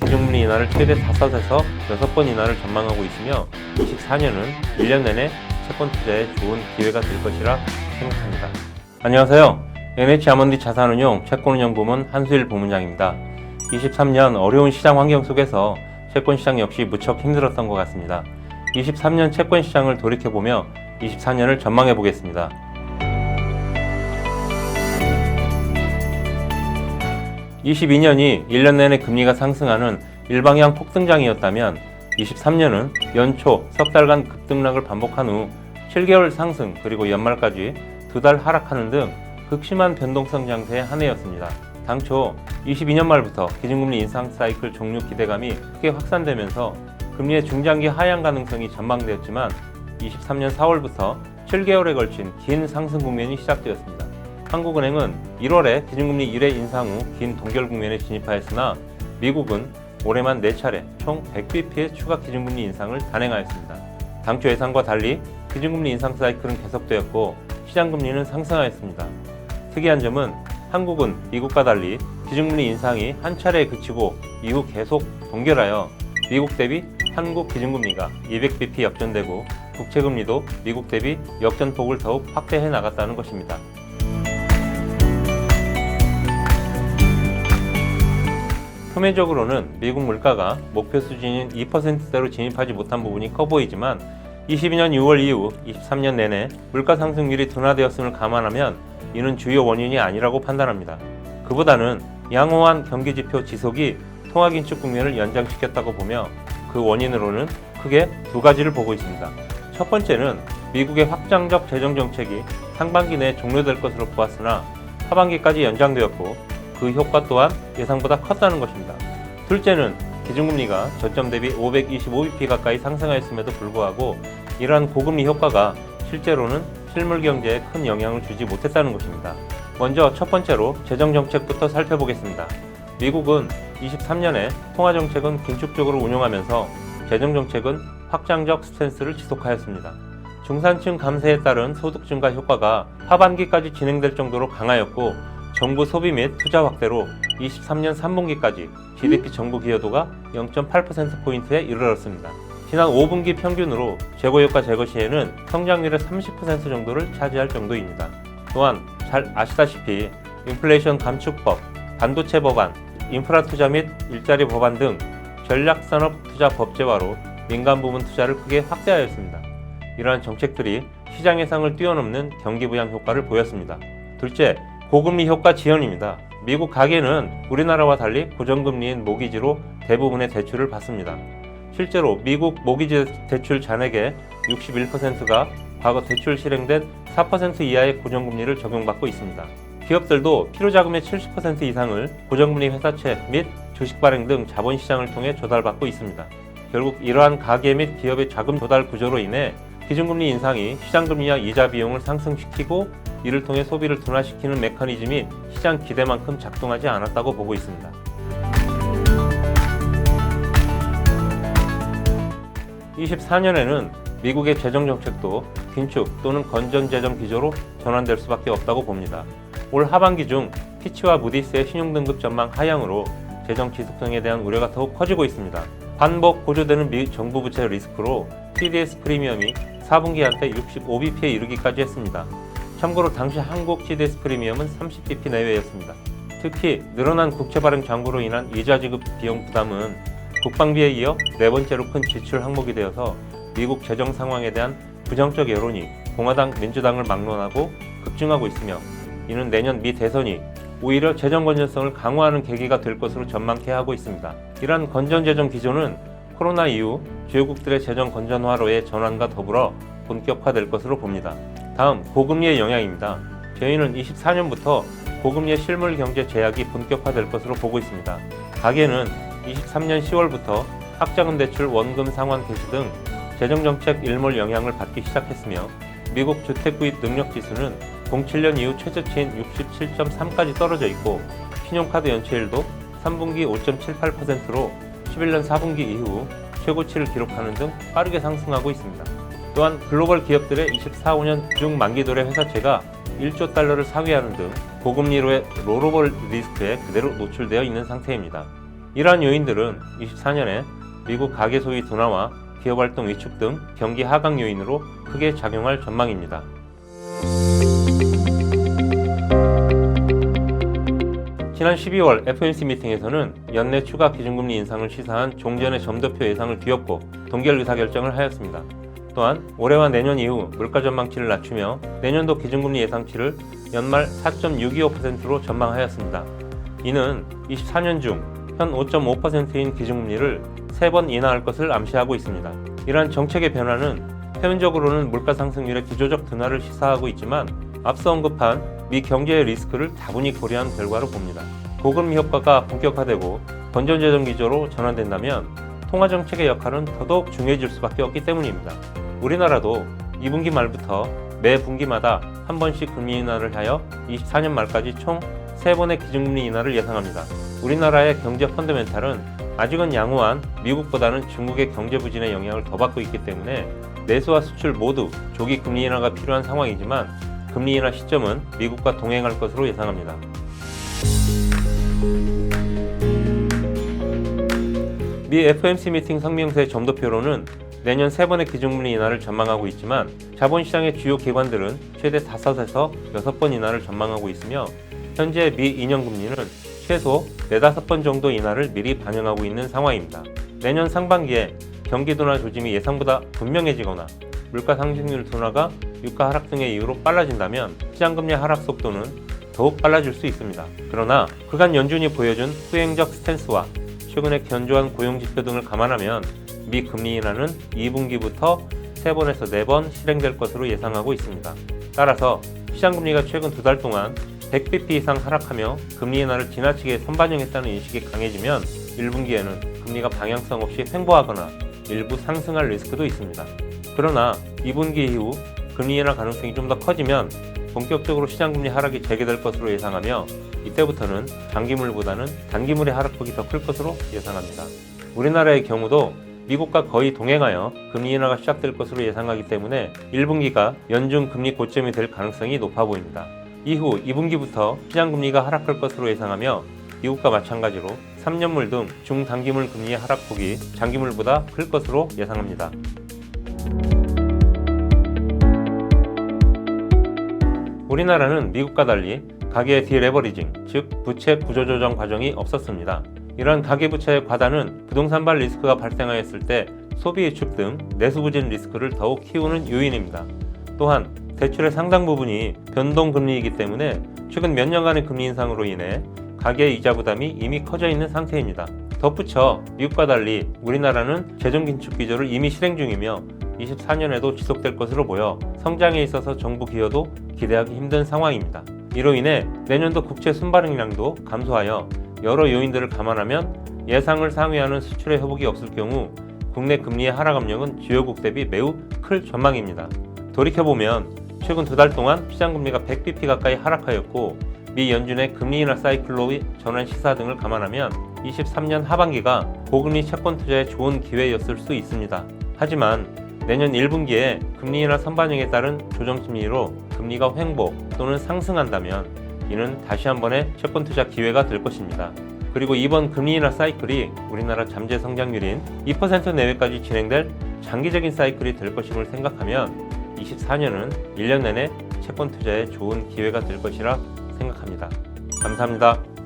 기준금리 인하를 최대 5에서 6번 인하를 전망하고 있으며 24년은 1년 내내 채권 투자에 좋은 기회가 될 것이라 생각합니다. 안녕하세요. NH아몬드 자산운용 채권운용부문 한수일 부문장입니다. 23년 어려운 시장 환경 속에서 채권시장 역시 무척 힘들었던 것 같습니다. 23년 채권시장을 돌이켜보며 24년을 전망해 보겠습니다. 22년이 1년 내내 금리가 상승하는 일방향 폭등장이었다면 23년은 연초 석 달간 급등락을 반복한 후 7개월 상승 그리고 연말까지 2달 하락하는 등 극심한 변동성 장세의 한 해였습니다. 당초 22년 말부터 기준금리 인상 사이클 종료 기대감이 크게 확산되면서 금리의 중장기 하향 가능성이 전망되었지만 23년 4월부터 7개월에 걸친 긴 상승 국면이 시작되었습니다. 한국은행은 1월에 기준금리 1회 인상 후 긴 동결 국면에 진입하였으나 미국은 올해만 4차례 총 100bp의 추가 기준금리 인상을 단행하였습니다. 당초 예상과 달리 기준금리 인상 사이클은 계속되었고 시장금리는 상승하였습니다. 특이한 점은 한국은 미국과 달리 기준금리 인상이 한 차례에 그치고 이후 계속 동결하여 미국 대비 한국 기준금리가 200bp 역전되고 국채금리도 미국 대비 역전폭을 더욱 확대해 나갔다는 것입니다. 표면적으로는 미국 물가가 목표 수준인 2%대로 진입하지 못한 부분이 커 보이지만 22년 6월 이후 23년 내내 물가 상승률이 둔화되었음을 감안하면 이는 주요 원인이 아니라고 판단합니다. 그보다는 양호한 경기지표 지속이 통화긴축 국면을 연장시켰다고 보며 그 원인으로는 크게 두 가지를 보고 있습니다. 첫 번째는 미국의 확장적 재정정책이 상반기 내에 종료될 것으로 보았으나 하반기까지 연장되었고 그 효과 또한 예상보다 컸다는 것입니다. 둘째는 기준금리가 저점 대비 525bp 가까이 상승하였음에도 불구하고 이러한 고금리 효과가 실제로는 실물 경제에 큰 영향을 주지 못했다는 것입니다. 먼저 첫 번째로 재정정책부터 살펴보겠습니다. 미국은 23년에 통화정책은 긴축적으로 운용하면서 재정정책은 확장적 스탠스를 지속하였습니다. 중산층 감세에 따른 소득 증가 효과가 하반기까지 진행될 정도로 강하였고 정부 소비 및 투자 확대로 23년 3분기까지 GDP 정부 기여도가 0.8%포인트에 이르렀습니다. 지난 5분기 평균으로 재고효과 제거 시에는 성장률의 30% 정도를 차지할 정도입니다. 또한 잘 아시다시피 인플레이션 감축법, 반도체 법안, 인프라 투자 및 일자리 법안 등 전략산업 투자 법제화로 민간 부문 투자를 크게 확대하였습니다. 이러한 정책들이 시장 예상을 뛰어넘는 경기 부양 효과를 보였습니다. 둘째, 고금리 효과 지연입니다. 미국 가계는 우리나라와 달리 고정금리인 모기지로 대부분의 대출을 받습니다. 실제로 미국 모기지 대출 잔액의 61%가 과거 대출 실행된 4% 이하의 고정금리를 적용받고 있습니다. 기업들도 필요자금의 70% 이상을 고정금리 회사채 및 주식 발행 등 자본시장을 통해 조달받고 있습니다. 결국 이러한 가계 및 기업의 자금 조달 구조로 인해 기준금리 인상이 시장금리와 이자 비용을 상승시키고 이를 통해 소비를 둔화시키는 메커니즘이 시장 기대만큼 작동하지 않았다고 보고 있습니다. (2024년에는) 미국의 재정정책도 긴축 또는 건전재정 기조로 전환될 수밖에 없다고 봅니다. 올 하반기 중 피치와 무디스의 신용등급 전망 하향으로 재정 지속성에 대한 우려가 더욱 커지고 있습니다. 반복 고조되는 미 정부 부채 리스크로 CDS 프리미엄이 4분기 한때 65bp에 이르기까지 했습니다. 참고로 당시 한국 CDS 프리미엄은 30bp 내외였습니다. 특히 늘어난 국채 발행 잔고로 인한 이자 지급 비용 부담은 국방비에 이어 네 번째로 큰 지출 항목이 되어서 미국 재정 상황에 대한 부정적 여론이 공화당, 민주당을 막론하고 급증하고 있으며 이는 내년 미 대선이 오히려 재정 건전성을 강화하는 계기가 될 것으로 전망케 하고 있습니다. 이러한 건전재정 기조는 코로나 이후 주요국들의 재정 건전화로의 전환과 더불어 본격화될 것으로 봅니다. 다음, 고금리의 영향입니다. 저희는 24년부터 고금리의 실물 경제 제약이 본격화될 것으로 보고 있습니다. 가계는 23년 10월부터 학자금 대출 원금 상환 개시 등 재정정책 일몰 영향을 받기 시작했으며 미국 주택구입 능력지수는 07년 이후 최저치인 67.3까지 떨어져 있고 신용카드 연체율도 3분기 5.78%로 11년 4분기 이후 최고치를 기록하는 등 빠르게 상승하고 있습니다. 또한 글로벌 기업들의 24~25년 중만기도래 회사채가 1조 달러를 상회하는 등 고금리로의 롤오버 리스크에 그대로 노출되어 있는 상태입니다. 이러한 요인들은 24년에 미국 가계 소비 둔화와 기업활동 위축 등 경기 하강 요인으로 크게 작용할 전망입니다. 지난 12월 FOMC 미팅에서는 연내 추가 기준금리 인상을 시사한 종전의 점도표 예상을 뒤엎고 동결 의사결정을 하였습니다. 또한 올해와 내년 이후 물가 전망치를 낮추며 내년도 기준금리 예상치를 연말 4.625%로 전망하였습니다. 이는 24년 중 현 5.5%인 기준금리를 3번 인하할 것을 암시하고 있습니다. 이러한 정책의 변화는 표면적으로는 물가 상승률의 구조적 둔화를 시사하고 있지만 앞서 언급한 미 경제의 리스크를 다분히 고려한 결과로 봅니다. 고금리 효과가 본격화되고 건전재정 기조로 전환된다면 통화정책의 역할은 더더욱 중요해질 수밖에 없기 때문입니다. 우리나라도 2분기 말부터 매 분기마다 한 번씩 금리 인하를 하여 24년 말까지 총 3번의 기준금리 인하를 예상합니다. 우리나라의 경제 펀더멘탈은 아직은 양호한 미국보다는 중국의 경제 부진의 영향을 더 받고 있기 때문에 내수와 수출 모두 조기 금리 인하가 필요한 상황이지만 금리 인하 시점은 미국과 동행할 것으로 예상합니다. 미 FOMC 미팅 성명서의 점도표로는 내년 3번의 기준금리 인하를 전망하고 있지만 자본시장의 주요 기관들은 최대 5에서 6번 인하를 전망하고 있으며 현재 미 2년 금리는 최소 4-5번 정도 인하를 미리 반영하고 있는 상황입니다. 내년 상반기에 경기 둔화 조짐이 예상보다 분명해지거나 물가 상승률 둔화가 유가 하락 등의 이유로 빨라진다면 시장금리 하락 속도는 더욱 빨라질 수 있습니다. 그러나 그간 연준이 보여준 후행적 스탠스와 최근의 견조한 고용지표 등을 감안하면 미 금리 인하는 2분기부터 3번에서 4번 실행될 것으로 예상하고 있습니다. 따라서 시장금리가 최근 2달 동안 100bp 이상 하락하며 금리 인하를 지나치게 선반영했다는 인식이 강해지면 1분기에는 금리가 방향성 없이 횡보하거나 일부 상승할 리스크도 있습니다. 그러나 2분기 이후 금리 인하 가능성이 좀 더 커지면 본격적으로 시장금리 하락이 재개될 것으로 예상하며 이때부터는 장기물보다는 단기물의 하락폭이 더 클 것으로 예상합니다. 우리나라의 경우도 미국과 거의 동행하여 금리 인하가 시작될 것으로 예상하기 때문에 1분기가 연중 금리 고점이 될 가능성이 높아 보입니다. 이후 2분기부터 시장금리가 하락할 것으로 예상하며 미국과 마찬가지로 3년물 등 중단기물 금리의 하락폭이 장기물보다 클 것으로 예상합니다. 우리나라는 미국과 달리 가계의 디레버리징, 즉 부채 구조조정 과정이 없었습니다. 이러한 가계부채의 과다는 부동산발 리스크가 발생하였을 때 소비 위축 등 내수부진 리스크를 더욱 키우는 요인입니다. 또한 대출의 상당 부분이 변동금리이기 때문에 최근 몇 년간의 금리 인상으로 인해 가계의 이자 부담이 이미 커져 있는 상태입니다. 덧붙여 미국과 달리 우리나라는 재정긴축 기조를 이미 실행 중이며 24년에도 지속될 것으로 보여 성장에 있어서 정부 기여도 기대하기 힘든 상황입니다. 이로 인해 내년도 국채 순발행량도 감소하여 여러 요인들을 감안하면 예상을 상회하는 수출의 회복이 없을 경우 국내 금리의 하락 압력은 주요국 대비 매우 클 전망입니다. 돌이켜보면 최근 2달 동안 시장금리가 100bp 가까이 하락하였고 미 연준의 금리 인하 사이클로의 전환 시사 등을 감안하면 23년 하반기가 고금리 채권 투자에 좋은 기회였을 수 있습니다. 하지만 내년 1분기에 금리 인하 선반영에 따른 조정 심리로 금리가 횡보 또는 상승한다면 이는 다시 한번의 채권 투자 기회가 될 것입니다. 그리고 이번 금리 인하 사이클이 우리나라 잠재 성장률인 2% 내외까지 진행될 장기적인 사이클이 될 것임을 생각하면 24년은 1년 내내 채권 투자에 좋은 기회가 될 것이라 생각합니다. 감사합니다.